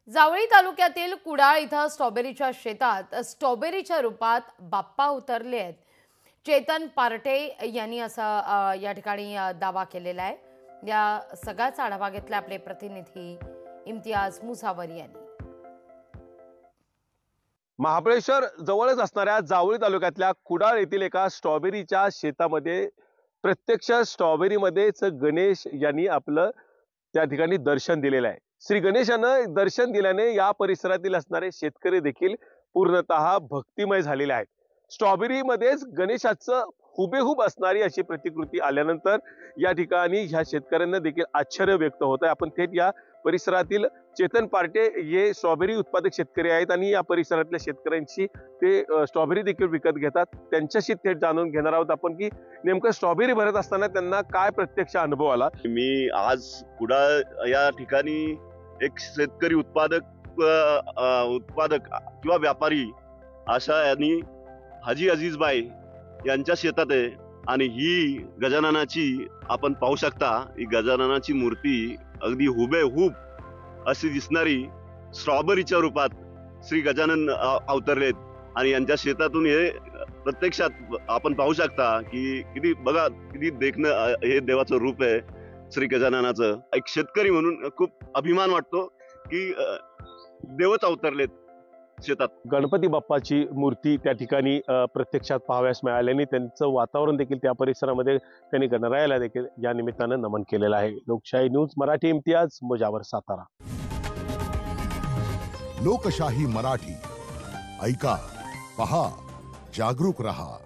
जावळी तालुक्यातील कुडाळ इथं स्ट्रॉबेरीच्या शेतात स्ट्रॉबेरीच्या रूपात बाप्पा उतरले आहेत। चेतन पार्टे यांनी असा या ठिकाणी दावा केलेला आहे। या सगळ्याचा आढावा घेतला आपले प्रतिनिधी इम्तियाज मुसावर यांनी। महाबळेश्वर जवळच असणाऱ्या जावळी तालुक्यातल्या कुडाळ येथील एका स्ट्रॉबेरीच्या शेतामध्ये प्रत्यक्ष स्ट्रॉबेरीमध्येच गणेश यांनी आपलं त्या ठिकाणी दर्शन दिलेलं आहे। श्री गणेशानं दर्शन दिल्याने या परिसरातील असणारे शेतकरी देखील पूर्णतः भक्तिमय झालेले आहेत। स्ट्रॉबेरीमध्येच गणेशाचं हुबेहूब असणारी अशी प्रतिकृती आल्यानंतर या ठिकाणी ह्या शेतकऱ्यांना देखील आश्चर्य व्यक्त होत आहे। आपण थेट या परिसरातील चेतन पार्टे हे स्ट्रॉबेरी उत्पादक शेतकरी आहेत आणि या परिसरातल्या शेतकऱ्यांची ते स्ट्रॉबेरी देखील विकत घेतात। त्यांच्याशी थेट जाणून घेणार आहोत आपण की नेमकं स्ट्रॉबेरी भरत असताना त्यांना काय प्रत्यक्ष अनुभव आला। मी आज कुडाळ या ठिकाणी एक शेतकरी उत्पादक किंवा व्यापारी अशा यांनी हाजी अजीजबाई यांच्या शेतात आहे आणि ही गजाननाची आपण पाहू शकता। ही गजाननाची मूर्ती अगदी हुबेहूब अशी दिसणारी स्ट्रॉबेरीच्या रूपात श्री गजानन अवतरलेत आणि यांच्या शेतातून हे प्रत्यक्षात आपण पाहू शकता की किती देखणं हे देवाचं रूप आहे श्री गजाननाचं। एक शेतकरी म्हणून खूप अभिमान वाटतो की देवच अवतरलेत शेतात। गणपती बाप्पाची मूर्ती त्या ठिकाणी प्रत्यक्षात पाहाव्यास मिळाल्याने त्यांचं वातावरण देखील त्या परिसरामध्ये त्यांनी गणरायाला देखील या निमित्तानं नमन केलेलं आहे। लोकशाही न्यूज मराठी इम्तियाज मुजावर, सातारा। लोकशाही मराठी ऐका, पहा, जागरूक रहा।